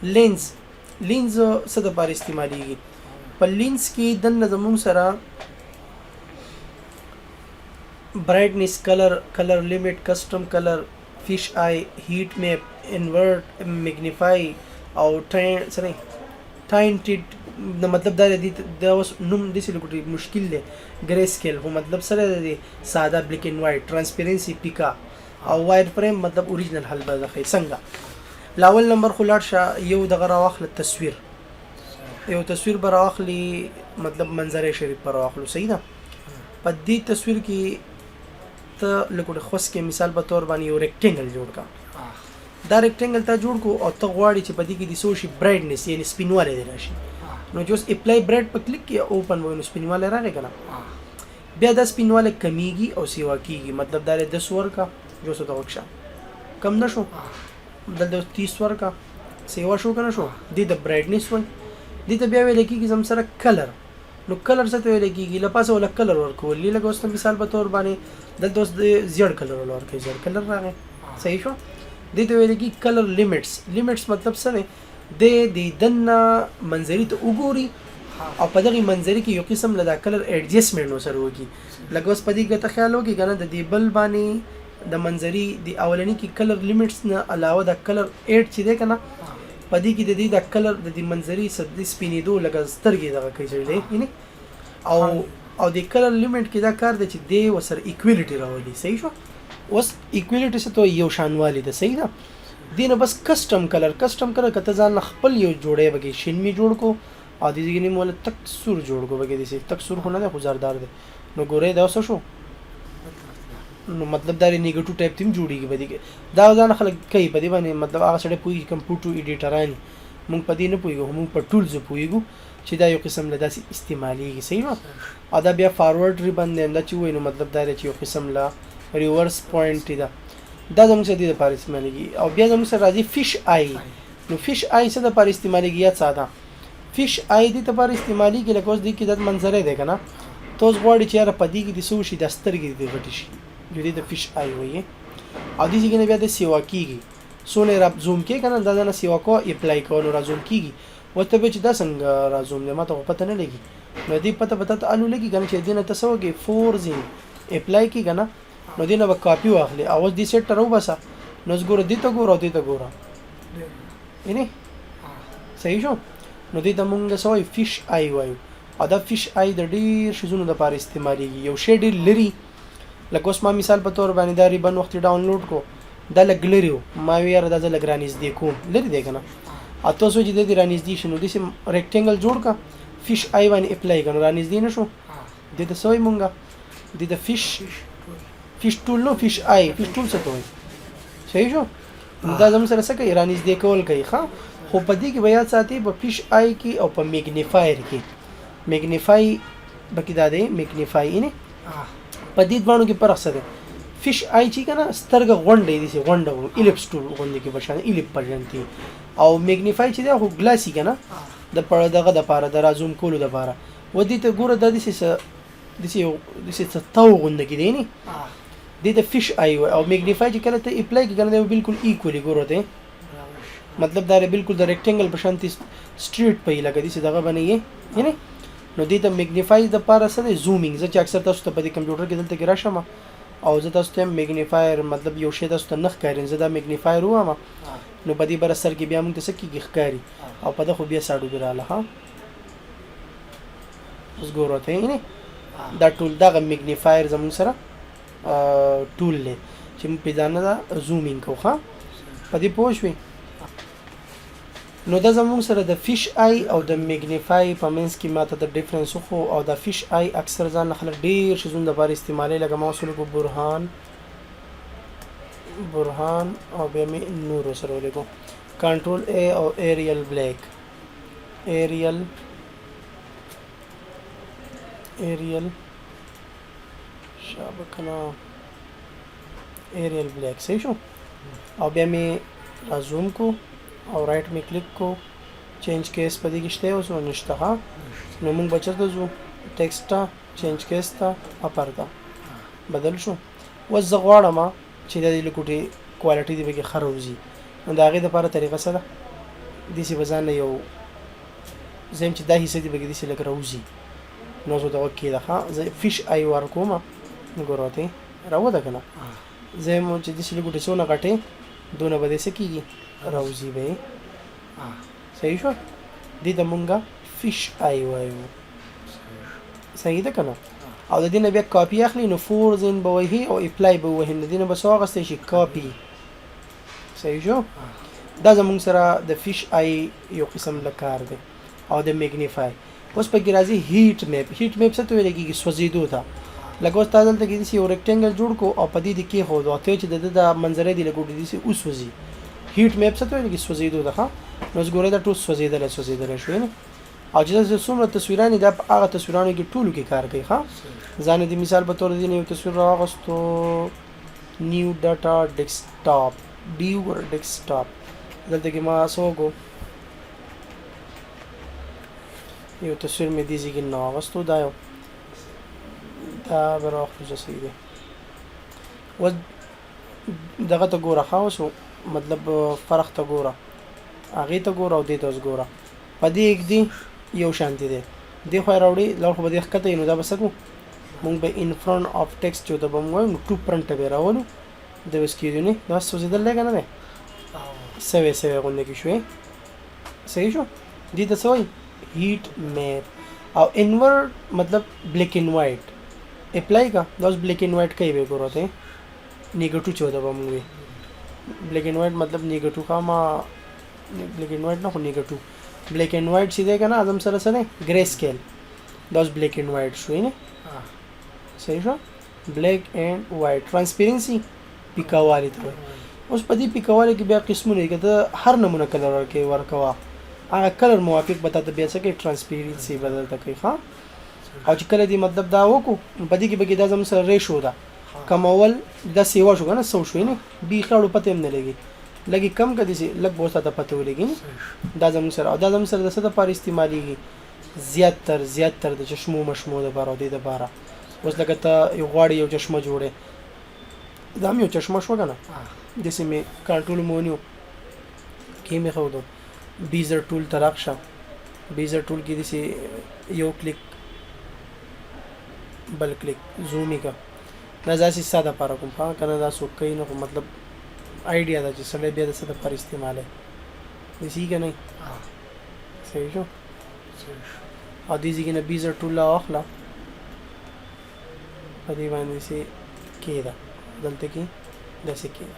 لینز څه د پاره استعماليږي؟ په لینز کې د زموږ سره برایټنس، کلر لیمټ، کسٹم کلر، فش آی، هیټ میپ، انورټ، میګنیفای او ټاینټډ. د مطلب دا دی د اوس نوم د څه لګوټي مشکل دی. ګری سکیل هو مطلب سره دی ساده بلیک اینڈ وایټ، ترانسپیرنسي پیکا او وایر فریم مطلب اوریجنل حل به ځخې څنګه. لاول نمبر خو لاړ شه یو دغه راوخله تصویر، یو تصویر به راوخلي مطلب منظره شریف پر راوخلو. صحیح ده. په دې تصویر کې ته لکه خوس کې مثال په تور باندې یو ریکټینګل جوړ کا. دا ریکټینګل ته جوړ کو او ته غواړي چې په دې کې د سوشي برایټنس یعنی سپینواله دی راشي، نو جوس اپلای برایټ په کلیک کې اوپن وینو سپینواله راغی کنه. بیا دا سپینواله کمیږي او سیوا کیږي. مطلب دا د سور کا جو څه توښه کم نشو د 30 ور کا سیوا شو کنه شو د برایټنس وای. دې ته بیا ویل کېږي زم سره کلر. نو کلر څه ته ویل کېږي؟ لپاسه ولا کلر ورکول لکه اوس مثال په تور باندې د دوست زیړ کلر ورکوي، زیړ کلر راغی. صحیح شو. دې ته ویل کېږي کلر لیمټس. لیمټس مطلب څه دی؟ د دنه منظري ته وګوري او په دغه منظري کې یو قسم له کلر اډجستمنټ نو سره وږي. لکه اوس په دې کې ته خیال وکړي کنه د دې بل باندې د منظري دی اولنی کې کلر لیمټس نه علاوه د کلر اډ چې دی کنه په دې کې د دې د کلر د دې منظري سد سپینېدو لکه سترګې دغه کوي چې یعنی او د کلر لیمټ کې دا کار دی چې دی وسره ایکوالټي راولي. صحیح شو. اوس ایکوالټي څه ته یو شانوالی ده. صحیح ده. دینه بس کسٹم کلر کته ځان خپل یو جوړې بګي شینمی جوړ کو او د دې نه مولا تک سور جوړ کو بګي دي تک سور خو نه ده خزاردار ده. نو ګورې دا وسه شو نو مطلب دا نیگیټیو ټایپ تیم جوړیږي بده کې دا ځان خلک کوي په دې باندې. مطلب هغه سره پوي کمپیوټر ایډیټران مونږ په دې نه پويګو، مونږ په ټولز پويګو چې دا یو قسم له داسې استعماليږي. صحیح نو ادا بیا فارورډ ریبن دا چې وینو مطلب دا چې یو قسم لا ریورس پوینټ دی دا زموږ سره د لپاره استعماليږي. او بیا زموږ سره راځي فش آی. نو فش آی څه د لپاره استعماليږي؟ یا ساده فش آی د لپاره استعماليږي لکه اوس د کې د منظره ده کنه توس غواړي چې را پدې کې د سوشي د سترګې د غټي شي جوړې د فش آی وایي. او دې څنګه بیا د سیوا کیږي سونه را زوم کې کنه دا نه سیوا کو اپلای کول را زوم کیږي وته به چې دا څنګه را زوم نه ماته پته نه لګي. نو دې پته الو لګي کنه چې دینه تاسو کې فورزین اپلای کی کنه نو دینه به کاپی واخلي او دې سیټ ترو بس نو زګور دې ته ګور دې ته ګور یعنی صحیح شو. نو دې د مونږ سوې فش آی وایو. او دا فش آی د ډیر شزونو د لپاره استعماليږي. یو شی ډیر لري لکه اوس ما مثال په تور باندې دا ریبن وخت ډاونلوډ کو دا لګلریو ما ویره دا لګرانیز دی کوم لري دی کنه ا تاسو چې د رانیز دی شنو د ریکټینګل جوړ کا فش آی باندې اپلای کنه رانیز دی نشو د د سوې مونږه د فش ټول نو فش آی فش ټول څه توي. صحیح شو. دا زم سره څه کوي رانیز دی کول کوي ښا. خو په دې کې بیا ساتي په فش آی کې او په میګنیفایر کې میګنیفای بکې دا دی میګنیفای نه په دې دوانو کې فرق څه دی؟ فش آی چې کنه سترګه غونډې دي سي غونډه الیپس ټول غونډې کې بشان الیپ پرجنتي او میګنیفای چې دا خو ګلاسي کنه د پړه دغه د پاره د رازوم کولو د پاره ودی ته ګوره د دې څه تاو غونډه کې دی نه د فش آی او میګنیفای چې کله ته اپلای کې کنه بالکل ایکولی ګوره ته مطلب دا بالکل د ریکټینګل بشانتي سټریټ په لګه دي چې دغه باندې یعنی نو دې د میګنیفای د پاره سره زومینګ چې اکثر تاسو ته په دې کمپیوټر کې دلته کې راشم او زه تاسو ته میګنیفایر مطلب یو شی تاسو ته نخ کارین زه دا میګنیفایر وامه نو په دې بر سر کې بیا موږ ته سکه ښکاری او په دغه بیا ساډو براله ها اوس ګورته نه دا ټول دغه میګنیفایر زموږ سره ټول له چې په ځانه دا زومینګ کوخه په دې پوښوي. نو دا زموږ سره د فش آی او د میګنیفای په منځ کې ماته د ډیفرنس خو او د فش آی اکثر ځان خلک ډیر شزون د بار استعمالي لکه ما وصول کو برهان او بیا می نور سره ولګو کنټرول ا او ایریل بلیک ایریل شابکنا ایریل بلیک صحیح شو. او بیا می زوم کو او رائټ می کلیک کو چینج کیس پدې کې شته اوس ونشته ها نو موږ بچته زو ټیکسټ چینج کیس تا اپردا بدل شو. وزغواړه ما چې د لیکوټي کوالټي دی به خروزي نو دا غي د لپاره طریقه سره داسې به ځان له یو زم چې دا حصه دې به داسې لکه راوځي نو زه دغه کېده ښه زه فش آی ورکوم ګوره ته راوده که نه زه مو چې داسې لږ ګوتې څونه غټې دونه به دې څه کېږي راوځي به یې صحیح شو دې ته مونږه فش آی وایو صحیح ده که نه او د دې نه بیا کاپي اخلي نو فورزن به وهي او اپلای به ووهي نو د دې نه به څه واخیستی شي کاپي صحیح شو دا زمونږ سره د فش آی یو قسم له کار دی او د میګنیفای اوس پکې راځي هیټ میپ څه ته ویل کېږي سوځېدو ته لکه اوس تا دلته کې داسې یو ریکټینګل جوړ کړو او په دې دې کېښود او ته چې د ده دا منظره دې لږ داسې وسوځي هیټ میپ څه ته ویل کېږي سوځېدو ته ښه نو اوس ګورئ دا ټول سوځېدلی شوی نه او چې داسې څومره تصویران دا په هغه تصویرانو کې ټولو کې کار کوي ښه ځان د مثال په تور دې نه یو تصویر راواغستو نیو ډاټا ډیسکټاپ دلته کې ما څه وکړو یو تصویر مې دې ځای کې نه واغستو دا یو دا به راواخلو زه صحیح دی اوس دغه ته ګوره ښه اوس مطلب فرق ته ګوره هغې ته ګوره او دې ته اوس ګوره په دې ږدي یو شانتي دی دې خوا یې راوړي لوړ خو به دې ښکته وي نو دا به څه کړو مونږ به ان فرنټ آف ټیکسټ چې ته به مونږ وایو نو ټو فرنټ ته به یې راولو د اوس کېدو نه دا سوځېدل دی که نه دی سوی غوندې کې شوې صحیح شو دې ته څه وایي هیټ میپ او انورډ مطلب بلیک اینڈ وایټ اپلای کا دا اوس بلیک اینڈ وایټ کوي به ګوره ته نیګیټو چې وته به مونږ وي بلیک اینڈ وایټ مطلب نیګیټو ښه ما بلیک اینڈ وایټ نه خو نیګیټو بلیک اینڈ وایټ چې دی که نه اعظم سره څه دی ګرے سکیل دا اوس بلیک اینڈ وایټ شوی نه صحیح شو بلیک اینڈ وایټ ټرانسپیرنسي پیکاوالی ته وایي اوس په دې پیکاوالی کې بیا قسمونه دي که ته هر نمونه کلر ورکوه هغه کلر موافق به تا ته بیا څه کوي ټرانسپیرنسي به درته کوي ښه او چې کله دې مطلب دا وکړو په دې کې به کې دا زموږ سره ریشو ده کمول دا سیوا شو که نه سو شوی نه بیخي اړو پته هم نه لګي لږې کم که داسې لږ به اوس تا ته پته ولګي نه دا زموږ سره او دا زموږ سره د څه دپاره استعمالېږي زیاتر د چشمو مشمو دپاره او دې دپاره اوس لکه ته یو غواړې یو چشمه جوړې دا هم یو چشمه شوه که نه داسې مې کنټرول مې ونیو کې مې ښودو بیزر ټول ته راشه بیزر ټول کې داسې یو کلیک بل کلیک زوم یې که دا داسې ستا دپاره کوم ښه که نه دا څوک کوي نه خو مطلب آیډیا ده چې سړی بیا د څه دپاره استعمالوي داسې که نه صحیح شو او دې ځای کې نه بیزر ټول راواخله په دې باندې داسې کېده دلته کې داسې کېده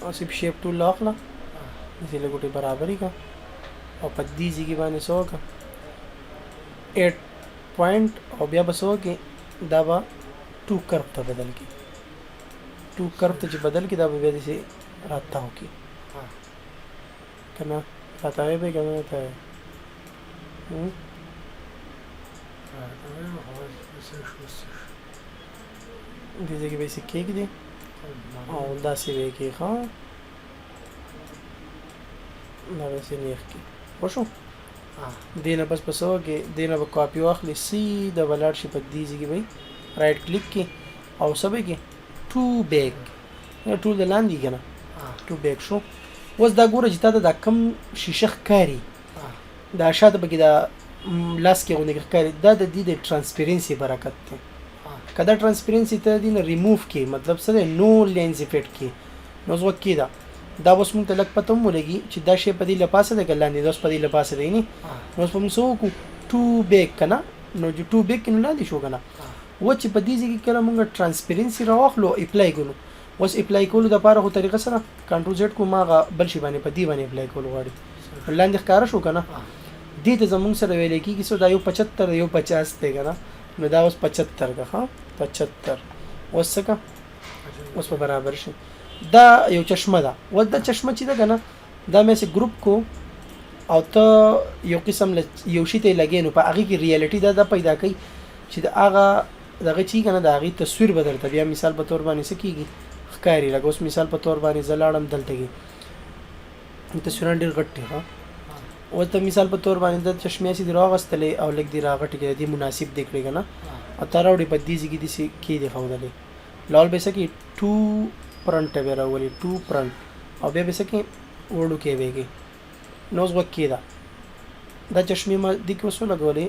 او صرف شیپ ټول راواخله داسې لږ ګوتې برابرې کړه او په دې ځای کې باندې څه وکړه 8 پوینټ او بیا به څه وکړې دا به 2 کرب ته بدل کړي 2 کرب ته چې بدل کړي دا به بیا داسې راتاو کړي که نه راتاوی به یې که نه راتاوی دې ځای کې به یې کېږدي او داسې به یې کړي ښه دا به یې نیغ کړي پوه شو دې نه بس په څه وکړې دې نه به کاپي واخلې سیده به لاړ شي په دې ځای کې به یې رایټ کلیک کړي او څه به یې کړي ټو بیک ټول د لاندې که نه ټو بیک شو اوس دا ګوره چې تا ته دا کم شیشه ښکاري دا شاته پکې دا لاس کې غوندې ښکاري دا د دې د ټرانسپیرنسي برکت دی که دا ټرانسپیرنسي ته دې نه ریموف کړي مطلب څه دی نو لینز افیکټ کړي نو اوس وخت کې دا اوس مونږ ته لږ پته هم ولګي چې دا شی په دې له پاسه دی که لاندې دا اوس په دې له پاسه دی نه نو اوس به مونږ څه وکړو ټو بیک که نه نو چې ټو بیک نو لاندې شو که نه و چې په دې ځای کې کله مونږ ټرانسپیرنسي راواخلو اپلای کړو اوس اپلای کولو دپاره خو طریقه سره کنټرول زیډ کوم هغه بل شي باندې په دې باندې اپلای کول غواړي لاندې ښکاره شو که نه دې ته زمونږ سره ویلی کېږي څو دا یو 75 یو 50 دی که نه نو دا اوس 75 که ښه 75 اوس څه که اوس په برابر شي دا یو چشمه ده اوس دا چشمه چې ده که نه دا مې چې ګروپ کو او ته یو قسم یو شي ته یې لګې نو په هغې کې ریالټي دا پیدا کوي چې د هغه دغه چې که نه د هغې تصویر به درته بیا مثال په تور باندې څه کېږي ښکاري لکه اوس مثال په تور باندې زه لاړم دلته کې تصویران ډېر غټ دي ښه اوس ته مثال په تور باندې د چشمې هسې دې راغستلې او لږ دې راغټې کړې دې مناسب دې کړې که نه او ته راوړې په دې ځای کې داسې کېدې ښودلې لول به یې څه کړي 2 فرنټ ته به یې راولي 2 فرنټ او بیا به یې څه کړي وړوکی به یې کړي نو اوس وکې ده دا چشمې ما دې کې وسو لګولې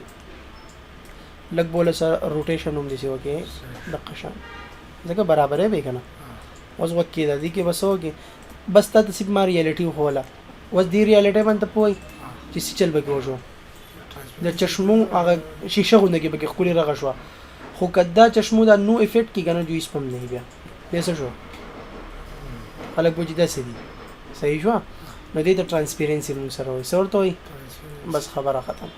لګ بوله سره روټیشن هم دي سی وکې د قشان ځکه برابرې به کنه اوس وکې ده دې کې وسوږي بس تا تصيب ما ریالټي هوله اوس دې ریالټي باندې پوي چې څه چل بګو شو د چشمو هغه شیشه غونډه کې بګ خولي رغه شو خو کدا چشمو دا نو افیکټ کې کنه جو اسپم نه بیا پیسې شو خلک بوجي دا سدي صحیح شو نو دې ته ترانسپیرنسي مون سره وي سورته وي بس خبره ختم